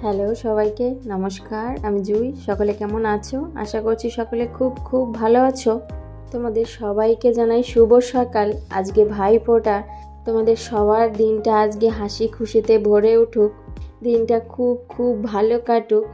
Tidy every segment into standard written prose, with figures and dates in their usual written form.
Hello সবাইকে নমস্কার, আমি জুই। সকলে কেমন আছো? আশা করছি সকলে খুব খুব ভালো আছো। তোমাদের সবাইকে জানাই শুভ সকাল। আজকে ভাইফোঁটা, তোমাদের সবার দিনটা আজকে হাসি খুশিতে ভরে উঠুক, দিনটা খুব খুব ভালো কাটুক।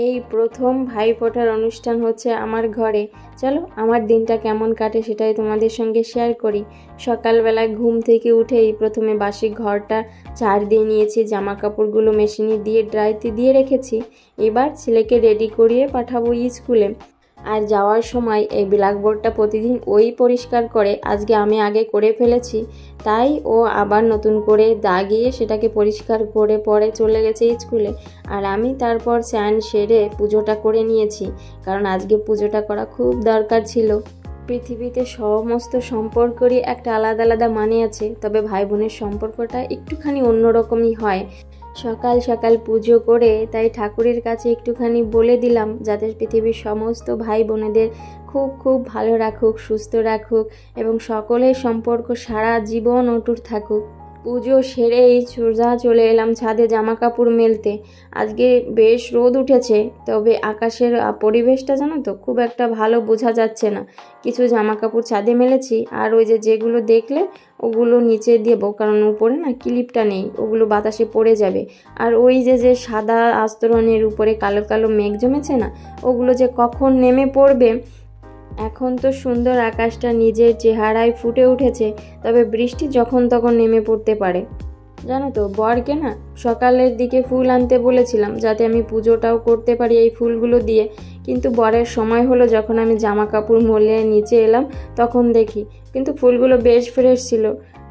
এই প্রথম ভাইফোঁটার অনুষ্ঠান হচ্ছে আমার ঘরে। চলো আমার দিনটা কেমন কাটে সেটাই তোমাদের সঙ্গে শেয়ার করি। সকালবেলায় ঘুম থেকে উঠেই প্রথমে বাসি ঘরটা ঝাড় দিয়ে নিয়েছি, জামা কাপড়গুলো মেশিনে দিয়ে ড্রাইতে দিয়ে রেখেছি। এবার ছেলেকে রেডি করিয়ে পাঠাবো স্কুলে। আর যাওয়ার সময় এই ব্ল্যাকবোর্ডটা প্রতিদিন ওই পরিষ্কার করে, আজকে আমি আগে করে ফেলেছি, তাই ও আবার নতুন করে দাগিয়ে সেটাকে পরিষ্কার করে পরে চলে গেছে স্কুলে। আর আমি তারপর স্নান সেরে পুজোটা করে নিয়েছি, কারণ আজকে পুজোটা করা খুব দরকার ছিল। পৃথিবীতে সমস্ত সম্পর্কেরই একটা আলাদা আলাদা মানে আছে, তবে ভাই বোনের সম্পর্কটা একটুখানি অন্যরকমই হয়। সকাল সকাল পুজো করে তাই ঠাকুরের কাছে একটুখানি বলে দিলাম, যাতে পৃথিবীর সমস্ত ভাই বোনেদের খুব খুব ভালো রাখুক, সুস্থ রাখুক এবং সকলের সম্পর্ক সারা জীবন অটুট থাকুক। পুজো সেরেই সোজা চলে এলাম ছাদে জামা কাপড় মেলতে। আজকে বেশ রোদ উঠেছে, তবে আকাশের পরিবেশটা জানো তো খুব একটা ভালো বোঝা যাচ্ছে না। কিছু জামা কাপড় ছাদে মেলেছি, আর ওই যেগুলো দেখলে ওগুলো নিচে দেবো, কারণ উপরে না ক্লিপটা নেই, ওগুলো বাতাসে পড়ে যাবে। আর ওই যে সাদা আস্তরণের উপরে কালো কালো মেঘ জমেছে না, ওগুলো যে কখন নেমে পড়বে। এখন তো সুন্দর আকাশটা নিজের চেহারায় ফুটে উঠেছে, তবে বৃষ্টি যখন তখন নেমে পড়তে পারে। জানো তো, বরকে না সকালের দিকে ফুল আনতে বলেছিলাম, যাতে আমি পুজোটাও করতে পারি এই ফুলগুলো দিয়ে। কিন্তু বরের সময় হলো যখন আমি জামা কাপড় মলে নিচে এলাম, তখন দেখি কিন্তু ফুলগুলো বেশ ফ্রেশ ছিল।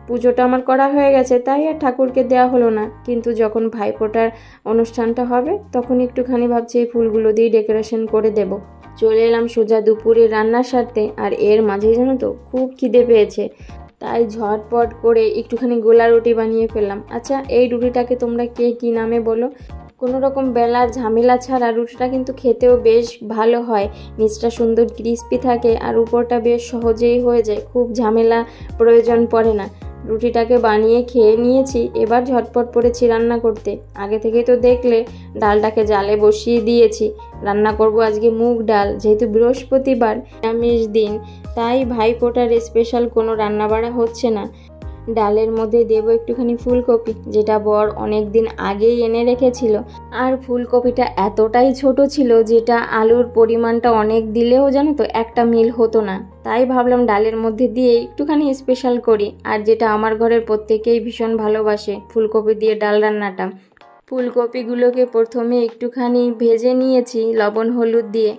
পুজোটা আমার করা হয়ে গেছে, তাই আর ঠাকুরকে দেওয়া হলো না। কিন্তু যখন ভাইফোঁটার অনুষ্ঠানটা হবে তখন একটুখানি ভাবছি এই ফুলগুলো দিয়ে ডেকোরেশন করে দেব। চলে এলাম সোজা দুপুরে রান্নার সারতে, আর এর মাঝেই জানো তো খুব খিদে পেয়েছে, তাই ঝটপট করে একটুখানি গোলা রুটি বানিয়ে ফেললাম। আচ্ছা, এই রুটিটাকে তোমরা কে কী নামে বলো? কোনো রকম বেলার ঝামেলা ছাড়া রুটিটা কিন্তু খেতেও বেশ ভালো হয়। নিচটা সুন্দর ক্রিস্পি থাকে আর উপরটা বেশ সহজেই হয়ে যায়, খুব ঝামেলা প্রয়োজন পড়ে না। রুটিটাকে বানিয়ে খেয়ে নিয়েছি, এবার ঝটপট পড়েছি রান্না করতে। আগে থেকে তো দেখলে ডালটাকে জালে বসিয়ে দিয়েছি। রান্না করব আজকে মুগ ডাল, যেহেতু বৃহস্পতিবার নিরামিষ দিন, তাই ভাইফোঁটার স্পেশাল কোনো রান্নাবাড়া হচ্ছে না। ডালের মধ্যে দেবো একটুখানি ফুলকপি, যেটা বর অনেক দিন আগেই এনে রেখেছিল। আর ফুলকপিটা এতটাই ছোট ছিল যেটা আলুর পরিমাণটা অনেক দিলেও জানো তো একটা মিল হতো না। তাই ভাবলাম ডালের মধ্যে দিয়ে একটুখানি স্পেশাল করি, আর যেটা আমার ঘরের প্রত্যেকেই ভীষণ ভালোবাসে, ফুলকপি দিয়ে ডাল রান্নাটা। ফুলকপিগুলোকে প্রথমে একটুখানি ভেজে নিয়েছি লবণ হলুদ দিয়ে,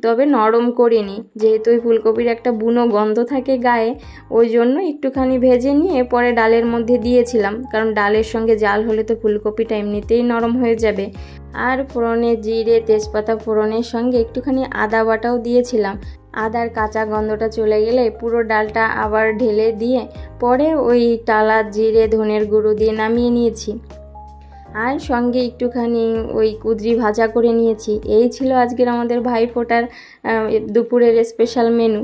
তবে নরম করিনি, যেহেতু ওই ফুলকপির একটা বুনো গন্ধ থাকে গায়ে, ওই জন্য একটুখানি ভেজে নিয়ে পরে ডালের মধ্যে দিয়েছিলাম, কারণ ডালের সঙ্গে জাল হলে তো ফুলকপিটা এমনিতেই নরম হয়ে যাবে। আর ফোড়নে জিরে তেজপাতা ফোড়নের সঙ্গে একটুখানি আদা বাটাও দিয়েছিলাম। আদার কাঁচা গন্ধটা চলে গেলে পুরো ডালটা আবার ঢেলে দিয়ে পরে ওই টালা জিরে ধনের গুঁড়ো দিয়ে নামিয়ে নিয়েছি। আর সঙ্গে একটুখানি ওই কুঁদরি ভাজা করে নিয়েছি। এই ছিল আজকের আমাদের ভাইফোঁটার দুপুরের স্পেশাল মেনু।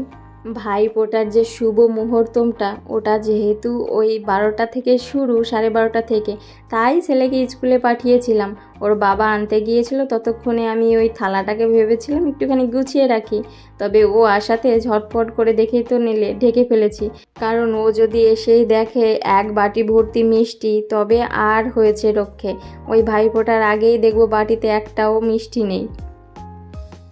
ভাইফোঁটার যে শুভ মুহূর্তটা, ওটা যেহেতু ওই 12টা থেকে শুরু, 12:30 থেকে, তাই ছেলেকে স্কুলে পাঠিয়েছিলাম। ওর বাবা আনতে গিয়েছিল, ততক্ষণে আমি ওই থালাটাকে ভেবেছিলাম একটুখানি গুছিয়ে রাখি, তবে ও আসাতে ঝটপট করে দেখেই তো নিলে ঢেকে ফেলেছি, কারণ ও যদি এসেই দেখে এক বাটি ভর্তি মিষ্টি, তবে আর হয়েছে রক্ষে। ওই ভাইফোঁটার আগেই দেখবো বাটিতে একটাও মিষ্টি নেই।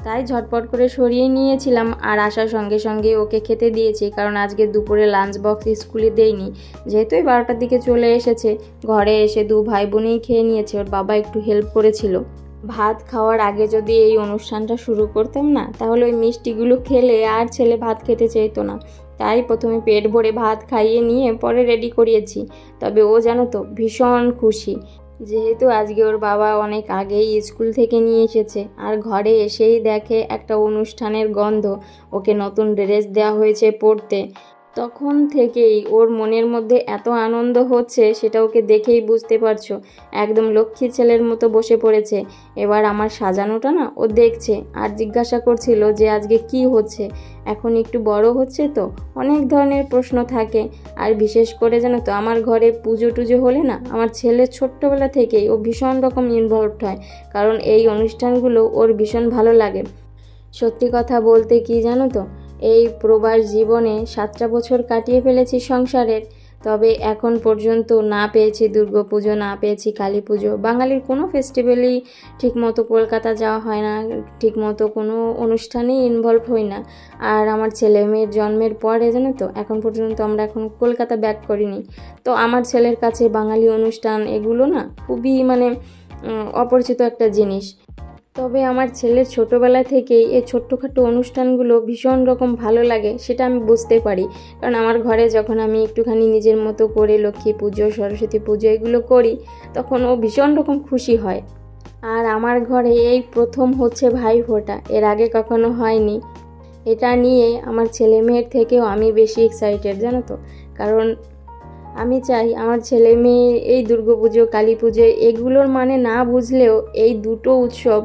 তাই ঝটপট করে সরিয়ে নিয়েছিলাম, আর আসার সঙ্গে সঙ্গে ওকে খেতে দিয়েছি, কারণ আজকে দুপুরে লাঞ্চ বক্স স্কুলে দেইনি। যেহেতু 12টার দিকে চলে এসেছে, ঘরে এসে দু ভাই বোনেই খেয়ে নিয়েছে, ওর বাবা একটু হেল্প করেছিল। ভাত খাওয়ার আগে যদি এই অনুষ্ঠানটা শুরু করতাম না, তাহলে ওই মিষ্টিগুলো খেলে আর ছেলে ভাত খেতে চাইতো না। তাই প্রথমে পেট ভরে ভাত খাইয়ে নিয়ে পরে রেডি করিয়েছি। তবে ও জানো তো ভীষণ খুশি, যেহেতু আজকে ওর বাবা অনেক আগেই স্কুল থেকে নিয়ে এসেছে, আর ঘরে এসেই দেখে একটা অনুষ্ঠানের গন্ধ, ওকে নতুন ড্রেস দেওয়া হয়েছে পরতে। তখন থেকেই ওর মনের মধ্যে এত আনন্দ হচ্ছে, সেটা ওকে দেখেই বুঝতে পারছো। একদম লক্ষ্মী ছেলের মতো বসে পড়েছে। এবার আমার সাজানোটা না ও দেখছে আর জিজ্ঞাসা করছিল যে আজকে কি হচ্ছে। এখন একটু বড় হচ্ছে তো অনেক ধরনের প্রশ্ন থাকে। আর বিশেষ করে জানো তো, আমার ঘরে পুজো টুজো হলে না আমার ছেলে ছোট্টবেলা থেকেই ও ভীষণ রকম ইনভলভড হয়, কারণ এই অনুষ্ঠানগুলো ওর ভীষণ ভালো লাগে। সত্যি কথা বলতে কি জানো তো, এই প্রবাস জীবনে 7টা বছর কাটিয়ে ফেলেছি সংসারের, তবে এখন পর্যন্ত না পেয়েছি দুর্গাপুজো, না পেয়েছি কালী পুজো। বাঙালির কোনো ফেস্টিভ্যালই ঠিকমতো কলকাতা যাওয়া হয় না, ঠিকমতো কোনো অনুষ্ঠানেই ইনভলভ হই না। আর আমার ছেলে মেয়ের জন্মের পরে জানো তো, এখন পর্যন্ত আমরা এখন কলকাতা ব্যাক করিনি। তো আমার ছেলের কাছে বাঙালি অনুষ্ঠান এগুলো না খুবই অপরিচিত একটা জিনিস। তবে আমার ছেলের ছোটোবেলা থেকেই এই ছোট্টখাটো অনুষ্ঠানগুলো ভীষণ রকম ভালো লাগে, সেটা আমি বুঝতে পারি। কারণ আমার ঘরে যখন আমি একটুখানি নিজের মতো করে লক্ষ্মী পুজো, সরস্বতী পুজো এগুলো করি, তখন ও ভীষণ রকম খুশি হয়। আর আমার ঘরে এই প্রথম হচ্ছে ভাইফোঁটা, এর আগে কখনো হয়নি। এটা নিয়ে আমার ছেলে মেয়ের থেকেও আমি বেশি এক্সাইটেড জানো তো। কারণ আমি চাই আমার ছেলে মেয়ে এই দুর্গাপুজো, কালী পুজো এগুলোর মানে না বুঝলেও এই দুটো উৎসব,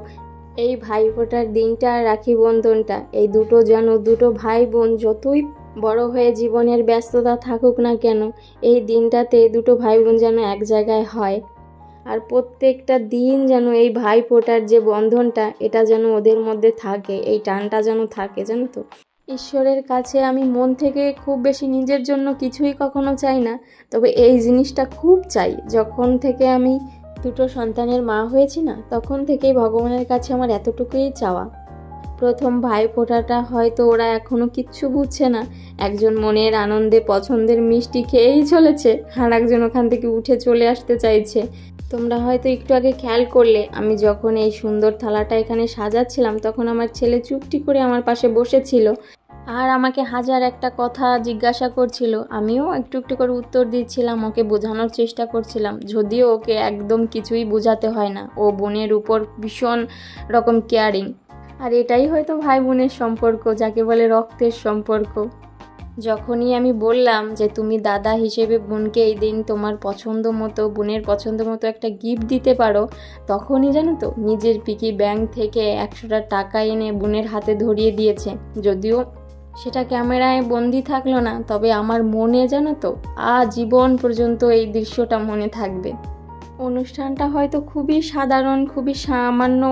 এই ভাইফোঁটার দিনটা, রাখি বন্ধনটা, এই দুটো যেন দুটো ভাই বোন যতই বড় হয়ে জীবনের ব্যস্ততা থাকুক না কেন, এই দিনটাতে দুটো ভাই বোন যেন এক জায়গায় হয়। আর প্রত্যেকটা দিন যেন এই ভাইফোঁটার যে বন্ধনটা, এটা যেন ওদের মধ্যে থাকে, এই টানটা যেন থাকে জানো তো। ঈশ্বরের কাছে আমি মন থেকে খুব বেশি নিজের জন্য কিছুই কখনো চাই না, তবে এই জিনিসটা খুব চাই। যখন থেকে আমি দুটো সন্তানের মা হয়েছি না, তখন থেকেই ভগবানের কাছে আমার এতটুকুই চাওয়া। প্রথম ভাইফোঁটাটা হয়তো ওরা এখনও কিচ্ছু বুঝছে না, একজন মনের আনন্দে পছন্দের মিষ্টি খেয়েই চলেছে, আর একজন ওখান থেকে উঠে চলে আসতে চাইছে। তোমরা হয়তো একটু আগে খেয়াল করলে, আমি যখন এই সুন্দর থালাটা এখানে সাজাচ্ছিলাম, তখন আমার ছেলে চুপটি করে আমার পাশে বসেছিল আর আমাকে হাজার একটা কথা জিজ্ঞাসা করছিল। আমিও একটু একটু করে উত্তর দিচ্ছিলাম, ওকে বোঝানোর চেষ্টা করছিলাম, যদিও ওকে একদম কিছুই বোঝাতে হয় না। ও বোনের উপর ভীষণ রকম কেয়ারিং। আর এটাই হয়তো ভাই বোনের সম্পর্ক, যাকে বলে রক্তের সম্পর্ক। যখনই আমি বললাম যে তুমি দাদা হিসেবে বোনকে এই দিন তোমার পছন্দ মতো, বোনের পছন্দ মতো একটা গিফট দিতে পারো, তখনই জানো তো নিজের পিকি ব্যাংক থেকে 100টা টাকা এনে বোনের হাতে ধরিয়ে দিয়েছে। যদিও সেটা ক্যামেরায় বন্দি থাকলো না, তবে আমার মনে জানো তো আজীবন পর্যন্ত এই দৃশ্যটা মনে থাকবে। অনুষ্ঠানটা হয়তো খুবই সাধারণ, খুবই সামান্য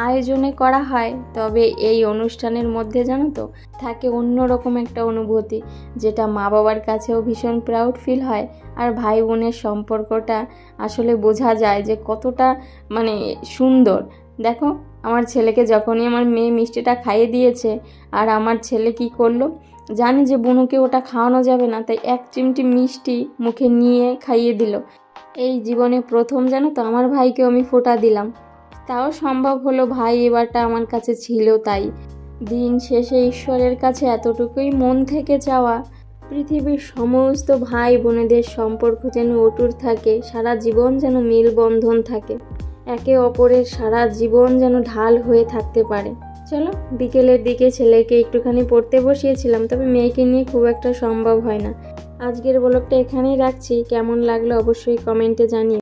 আয়োজনে করা হয়, তবে এই অনুষ্ঠানের মধ্যে জানো তো থাকে অন্যরকম একটা অনুভূতি, যেটা মা বাবার কাছেও ভীষণ প্রাউড ফিল হয়। আর ভাই বোনের সম্পর্কটা আসলে বোঝা যায় যে কতটা সুন্দর। দেখো, আমার ছেলেকে যখনই আমার মেয়ে মিষ্টিটা খাইয়ে দিয়েছে, আর আমার ছেলে কি করলো, জানি যে বুনুকে ওটা খাওয়ানো যাবে না, তাই 1 চিমটি মিষ্টি মুখে নিয়ে খাইয়ে দিল। এই জীবনে প্রথম জানো তো আমার ভাইকেও আমি ফোঁটা দিলাম, তাও সম্ভব হলো ভাই এবারটা আমার কাছে ছিল। তাই দিন শেষে ঈশ্বরের কাছে এতটুকুই মন থেকে চাওয়া, পৃথিবীর সমস্ত ভাই বোনেদের সম্পর্ক যেন অটুট থাকে, সারা জীবন যেন মেলবন্ধন থাকে, একে অপরের সারা জীবন যেন ঢাল হয়ে থাকতে পারে। চলো, বিকেলের দিকে ছেলেকে একটুখানি পড়তে বসিয়েছিলাম, তবে মেয়েকে নিয়ে খুব একটা সম্ভব হয় না। আজকের ব্লগটা এখানেই রাখছি। কেমন লাগলো অবশ্যই কমেন্টে জানিও।